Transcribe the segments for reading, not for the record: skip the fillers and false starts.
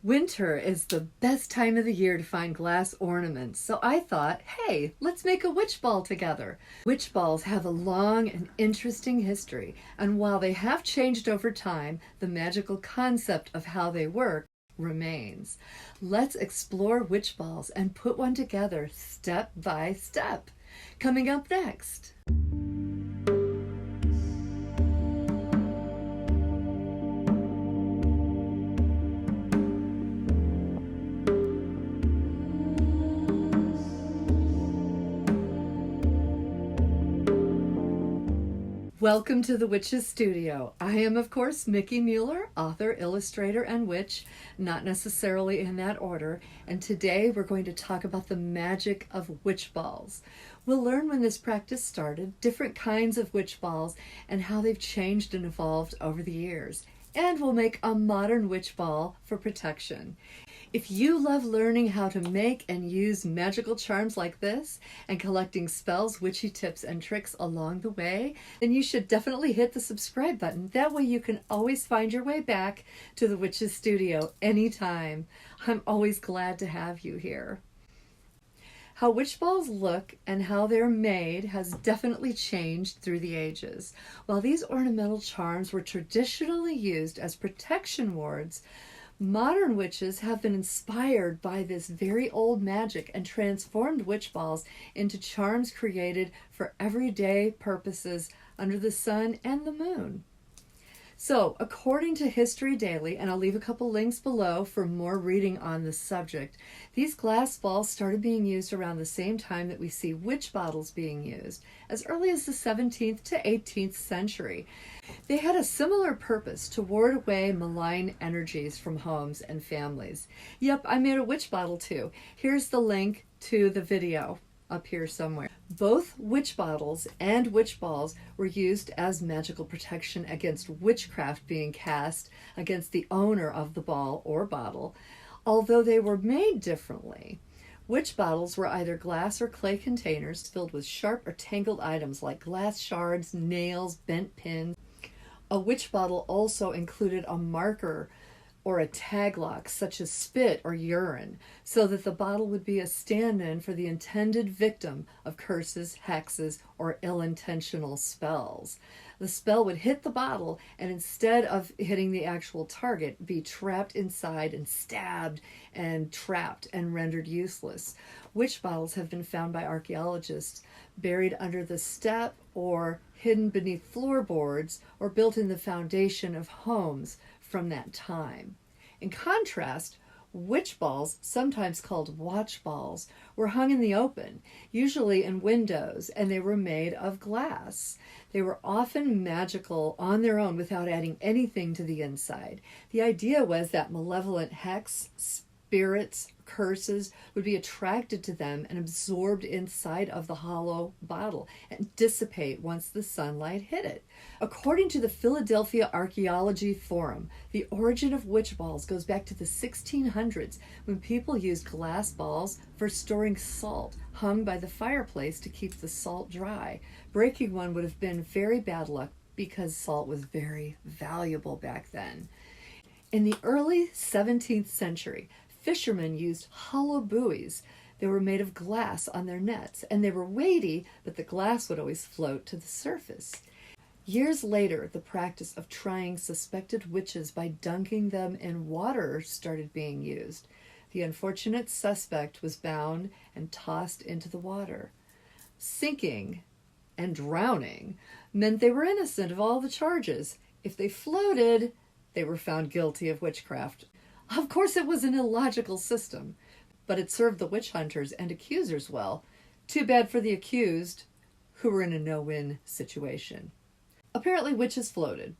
Winter is the best time of the year to find glass ornaments, so I thought, hey, let's make a witch ball together. Witch balls have a long and interesting history, and while they have changed over time, the magical concept of how they work remains. Let's explore witch balls and put one together step by step. Coming up next. Welcome to the Witch's Studio. I am, of course, Mickie Mueller, author, illustrator, and witch, not necessarily in that order, and today we're going to talk about the magic of witch balls. We'll learn when this practice started, different kinds of witch balls, and how they've changed and evolved over the years. And we'll make a modern witch ball for protection. If you love learning how to make and use magical charms like this and collecting spells, witchy tips, and tricks along the way, then you should definitely hit the subscribe button. That way you can always find your way back to the Witch's Studio anytime. I'm always glad to have you here. How witch balls look and how they're made has definitely changed through the ages. While these ornamental charms were traditionally used as protection wards, modern witches have been inspired by this very old magic and transformed witch balls into charms created for everyday purposes under the sun and the moon. So, according to History Daily, and I'll leave a couple links below for more reading on this subject, these glass balls started being used around the same time that we see witch bottles being used, as early as the 17th to 18th century. They had a similar purpose to ward away malign energies from homes and families. Yep, I made a witch bottle too. Here's the link to the video up here somewhere. Both witch bottles and witch balls were used as magical protection against witchcraft being cast against the owner of the ball or bottle, although they were made differently. Witch bottles were either glass or clay containers filled with sharp or tangled items like glass shards, nails, bent pins. A witch bottle also included a marker or a tag lock, such as spit or urine, so that the bottle would be a stand-in for the intended victim of curses, hexes, or ill-intentional spells. The spell would hit the bottle, and instead of hitting the actual target, be trapped inside and stabbed and trapped and rendered useless. Witch bottles have been found by archaeologists buried under the step or hidden beneath floorboards or built in the foundation of homes from that time. In contrast, witch balls, sometimes called watch balls, were hung in the open, usually in windows, and they were made of glass. They were often magical on their own without adding anything to the inside. The idea was that malevolent hex, spirits, curses would be attracted to them and absorbed inside of the hollow bottle and dissipate once the sunlight hit it. According to the Philadelphia Archaeology Forum, the origin of witch balls goes back to the 1600s when people used glass balls for storing salt hung by the fireplace to keep the salt dry. Breaking one would have been very bad luck because salt was very valuable back then. In the early 17th century, fishermen used hollow buoys. They were made of glass on their nets, and they were weighty, but the glass would always float to the surface. Years later, the practice of trying suspected witches by dunking them in water started being used. The unfortunate suspect was bound and tossed into the water. Sinking and drowning meant they were innocent of all the charges. If they floated, they were found guilty of witchcraft. Of course, it was an illogical system, but it served the witch hunters and accusers well. Too bad for the accused, who were in a no-win situation. Apparently, witches floated,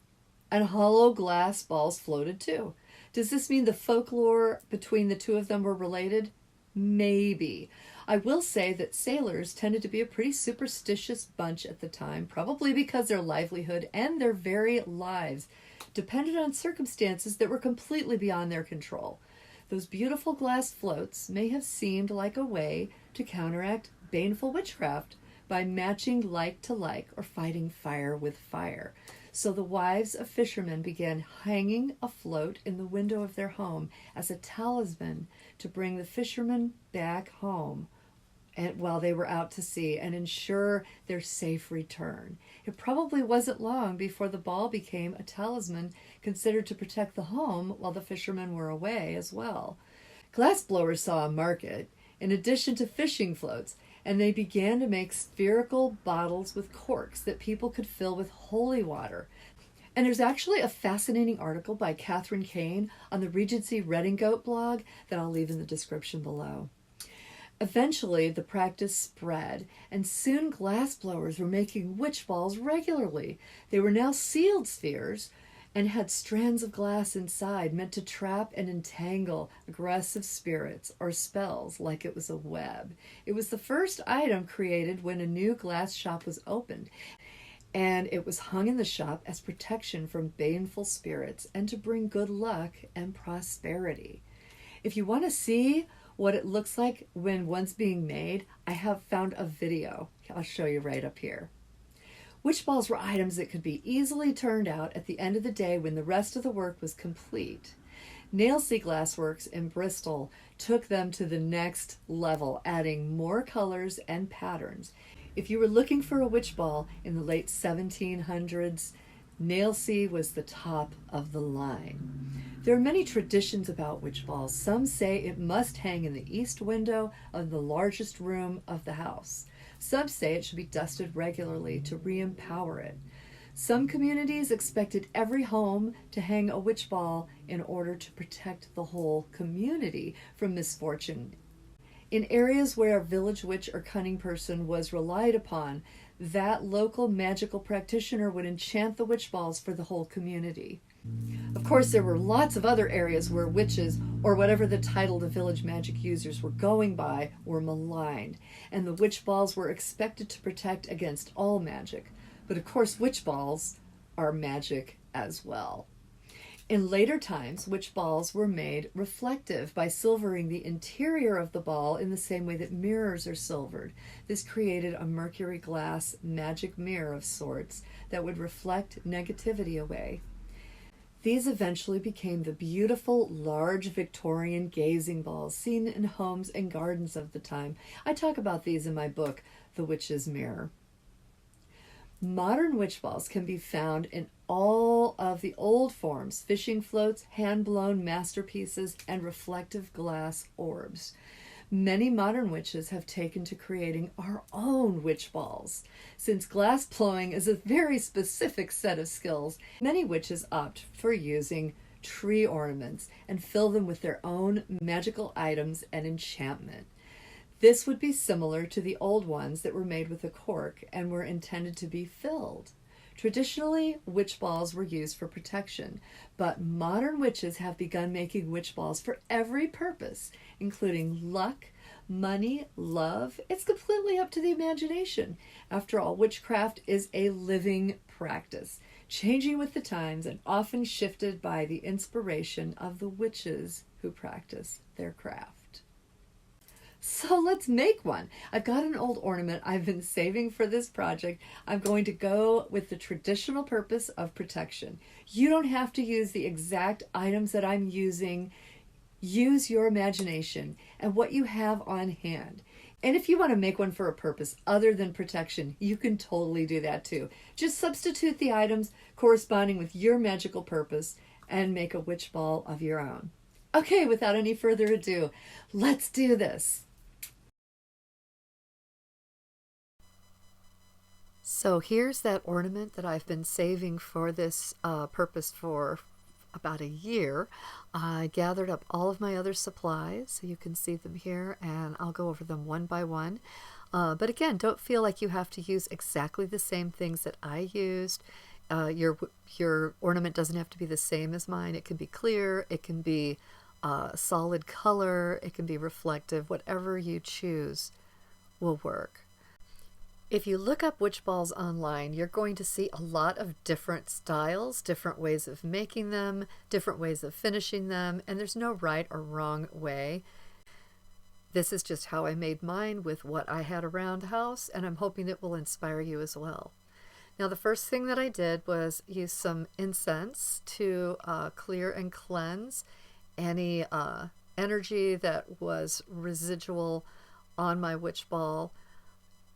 and hollow glass balls floated too. Does this mean the folklore between the two of them were related? Maybe. I will say that sailors tended to be a pretty superstitious bunch at the time, probably because their livelihood and their very lives depended on circumstances that were completely beyond their control. Those beautiful glass floats may have seemed like a way to counteract baneful witchcraft by matching like to like or fighting fire with fire. So the wives of fishermen began hanging a float in the window of their home as a talisman to bring the fishermen back home and while they were out to sea and ensure their safe return. It probably wasn't long before the ball became a talisman considered to protect the home while the fishermen were away as well. Glassblowers saw a market in addition to fishing floats, and they began to make spherical bottles with corks that people could fill with holy water. And there's actually a fascinating article by Catherine Kane on the Regency Redingote blog that I'll leave in the description below. Eventually, the practice spread, and soon glassblowers were making witch balls regularly. They were now sealed spheres and had strands of glass inside meant to trap and entangle aggressive spirits or spells like it was a web. It was the first item created when a new glass shop was opened, and it was hung in the shop as protection from baneful spirits and to bring good luck and prosperity. If you want to see what it looks like when one's being made, I have found a video. I'll show you right up here. Witch balls were items that could be easily turned out at the end of the day when the rest of the work was complete. Nailsea Glassworks in Bristol took them to the next level, adding more colors and patterns. If you were looking for a witch ball in the late 1700s, Nailsea was the top of the line. There are many traditions about witch balls. Some say it must hang in the east window of the largest room of the house. Some say it should be dusted regularly to re-empower it. Some communities expected every home to hang a witch ball in order to protect the whole community from misfortune. In areas where a village witch or cunning person was relied upon, that local magical practitioner would enchant the witch balls for the whole community. Of course, there were lots of other areas where witches, or whatever the title the village magic users were going by, were maligned, and the witch balls were expected to protect against all magic. But of course, witch balls are magic as well. In later times, witch balls were made reflective by silvering the interior of the ball in the same way that mirrors are silvered. This created a mercury glass magic mirror of sorts that would reflect negativity away. These eventually became the beautiful, large Victorian gazing balls seen in homes and gardens of the time. I talk about these in my book, The Witch's Mirror. Modern witch balls can be found in all of the old forms: fishing floats, hand-blown masterpieces, and reflective glass orbs. Many modern witches have taken to creating our own witch balls. Since glass blowing is a very specific set of skills, many witches opt for using tree ornaments and fill them with their own magical items and enchantment. This would be similar to the old ones that were made with a cork and were intended to be filled. Traditionally, witch balls were used for protection, but modern witches have begun making witch balls for every purpose, including luck, money, love. It's completely up to the imagination. After all, witchcraft is a living practice, changing with the times and often shifted by the inspiration of the witches who practice their craft. So let's make one. I've got an old ornament I've been saving for this project. I'm going to go with the traditional purpose of protection. You don't have to use the exact items that I'm using. Use your imagination and what you have on hand. And if you want to make one for a purpose other than protection, you can totally do that too. Just substitute the items corresponding with your magical purpose and make a witch ball of your own. Okay, without any further ado, let's do this. So here's that ornament that I've been saving for this purpose for about a year. I gathered up all of my other supplies, so you can see them here, and I'll go over them one by one. But again, don't feel like you have to use exactly the same things that I used. Your ornament doesn't have to be the same as mine. It can be clear, it can be solid color, it can be reflective. Whatever you choose will work. If you look up witch balls online, you're going to see a lot of different styles, different ways of making them, different ways of finishing them, and there's no right or wrong way. This is just how I made mine with what I had around the house, and I'm hoping it will inspire you as well. Now, the first thing that I did was use some incense to clear and cleanse any energy that was residual on my witch ball.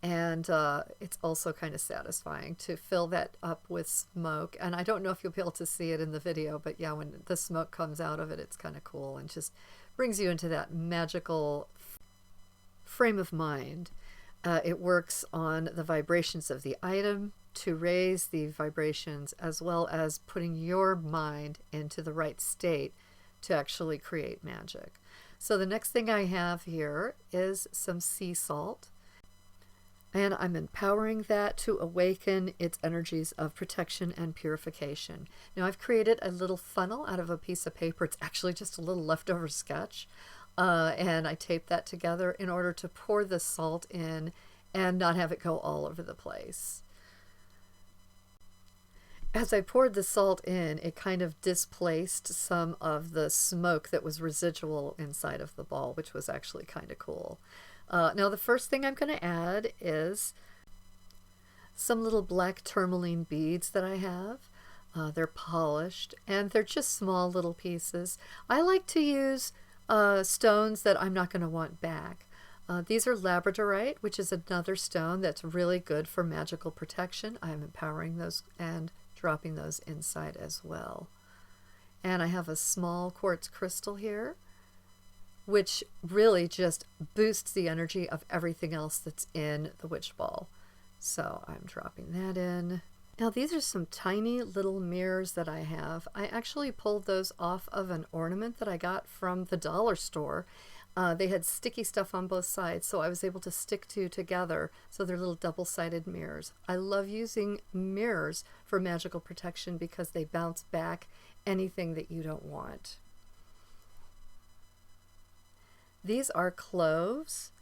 And it's also kind of satisfying to fill that up with smoke. And I don't know if you'll be able to see it in the video, but yeah, when the smoke comes out of it, it's kind of cool and just brings you into that magical frame of mind. It works on the vibrations of the item to raise the vibrations, as well as putting your mind into the right state to actually create magic. So the next thing I have here is some sea salt, and I'm empowering that to awaken its energies of protection and purification. Now, I've created a little funnel out of a piece of paper. It's actually just a little leftover sketch, and I taped that together in order to pour the salt in and not have it go all over the place. As I poured the salt in, it kind of displaced some of the smoke that was residual inside of the ball, which was actually kind of cool. Now, the first thing I'm going to add is some little black tourmaline beads that I have. They're polished, and they're just small little pieces. I like to use stones that I'm not going to want back. These are labradorite, which is another stone that's really good for magical protection. I'm empowering those and dropping those inside as well. And I have a small quartz crystal here, which really just boosts the energy of everything else that's in the witch ball. So I'm dropping that in. Now, these are some tiny little mirrors that I have. I actually pulled those off of an ornament that I got from the dollar store. They had sticky stuff on both sides, so I was able to stick two together, so they're little double-sided mirrors. I love using mirrors for magical protection because they bounce back anything that you don't want. These are cloves.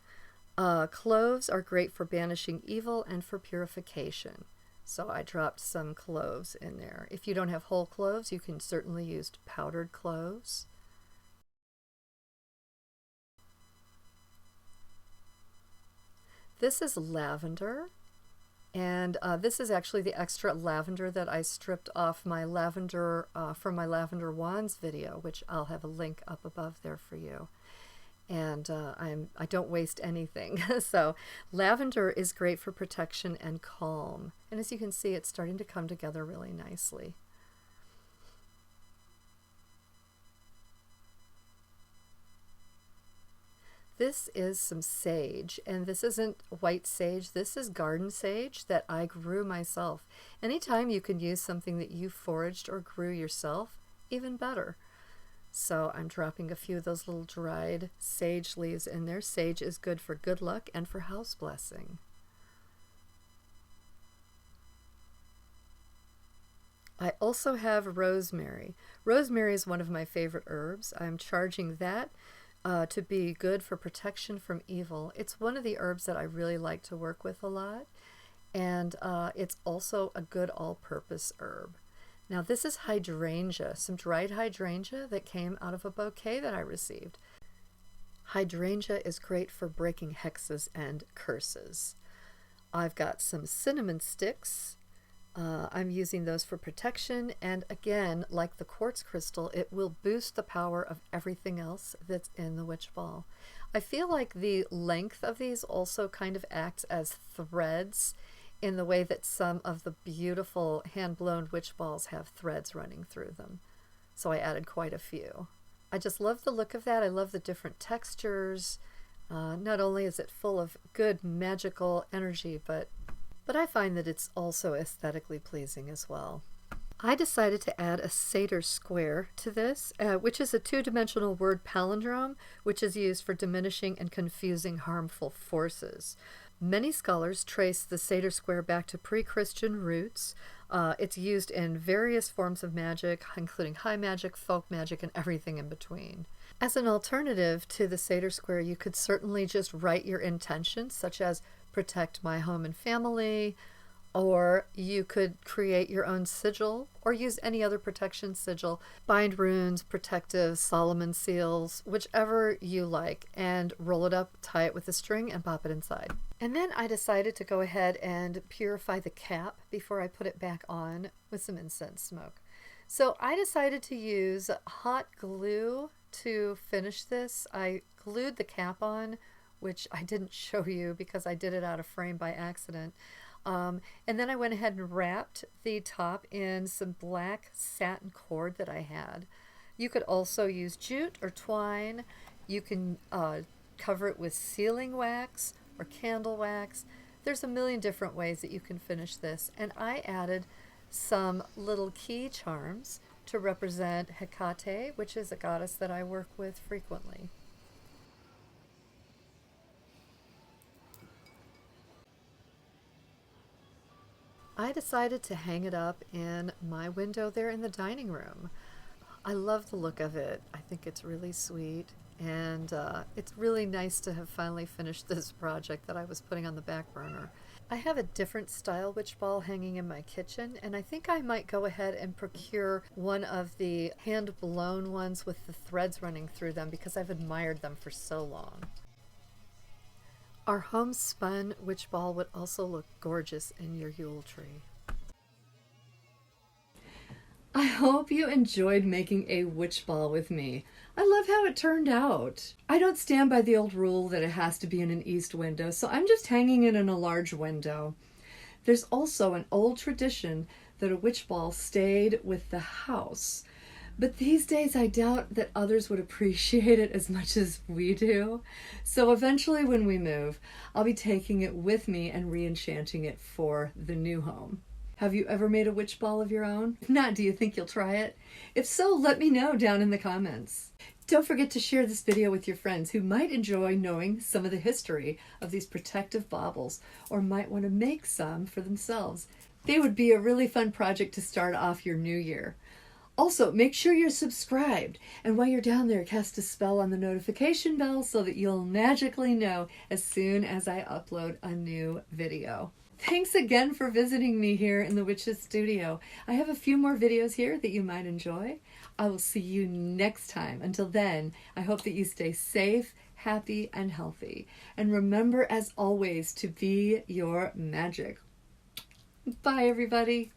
Cloves are great for banishing evil and for purification. So I dropped some cloves in there. If you don't have whole cloves, you can certainly use powdered cloves. This is lavender, and this is actually the extra lavender that I stripped off my lavender from my lavender wands video, which I'll have a link up above there for you. And I don't waste anything. So lavender is great for protection and calm. And as you can see, it's starting to come together really nicely. This is some sage, and this isn't white sage, this is garden sage that I grew myself. Anytime you can use something that you foraged or grew yourself, even better. So I'm dropping a few of those little dried sage leaves in there. Sage is good for good luck and for house blessing. I also have rosemary. Rosemary is one of my favorite herbs. I'm charging that to be good for protection from evil. It's one of the herbs that I really like to work with a lot, and it's also a good all-purpose herb. Now, this is hydrangea, some dried hydrangea that came out of a bouquet that I received. Hydrangea is great for breaking hexes and curses. I've got some cinnamon sticks. I'm using those for protection, and again, like the quartz crystal, it will boost the power of everything else that's in the witch ball. I feel like the length of these also kind of acts as threads in the way that some of the beautiful hand-blown witch balls have threads running through them. So I added quite a few. I just love the look of that. I love the different textures. Not only is it full of good magical energy, but I find that it's also aesthetically pleasing as well. I decided to add a satyr square to this, which is a two-dimensional word palindrome, which is used for diminishing and confusing harmful forces. Many scholars trace the satyr square back to pre-Christian roots. It's used in various forms of magic, including high magic, folk magic, and everything in between. As an alternative to the satyr square, you could certainly just write your intentions, such as protect my home and family, Or you could create your own sigil or use any other protection sigil, bind runes, protective Solomon seals, whichever you like, and roll it up, tie it with a string, and pop it inside. And then I decided to go ahead and purify the cap before I put it back on with some incense smoke. So I decided to use hot glue to finish this. I glued the cap on, which I didn't show you because I did it out of frame by accident. And then I went ahead and wrapped the top in some black satin cord that I had. You could also use jute or twine. You can cover it with sealing wax or candle wax. There's a million different ways that you can finish this. And I added some little key charms to represent Hecate, which is a goddess that I work with frequently. I decided to hang it up in my window there in the dining room. I love the look of it. I think it's really sweet, and it's really nice to have finally finished this project that I was putting on the back burner. I have a different style witch ball hanging in my kitchen, and I think I might go ahead and procure one of the hand-blown ones with the threads running through them because I've admired them for so long. Our homespun witch ball would also look gorgeous in your Yule tree. I hope you enjoyed making a witch ball with me. I love how it turned out. I don't stand by the old rule that it has to be in an east window, so I'm just hanging it in a large window. There's also an old tradition that a witch ball stayed with the house. But these days, I doubt that others would appreciate it as much as we do. So eventually when we move, I'll be taking it with me and re-enchanting it for the new home. Have you ever made a witch ball of your own? If not, do you think you'll try it? If so, let me know down in the comments. Don't forget to share this video with your friends who might enjoy knowing some of the history of these protective baubles or might want to make some for themselves. They would be a really fun project to start off your new year. Also, make sure you're subscribed, and while you're down there, cast a spell on the notification bell so that you'll magically know as soon as I upload a new video. Thanks again for visiting me here in the Witch's Studio. I have a few more videos here that you might enjoy. I will see you next time. Until then, I hope that you stay safe, happy, and healthy. And remember, as always, to be your magic. Bye, everybody.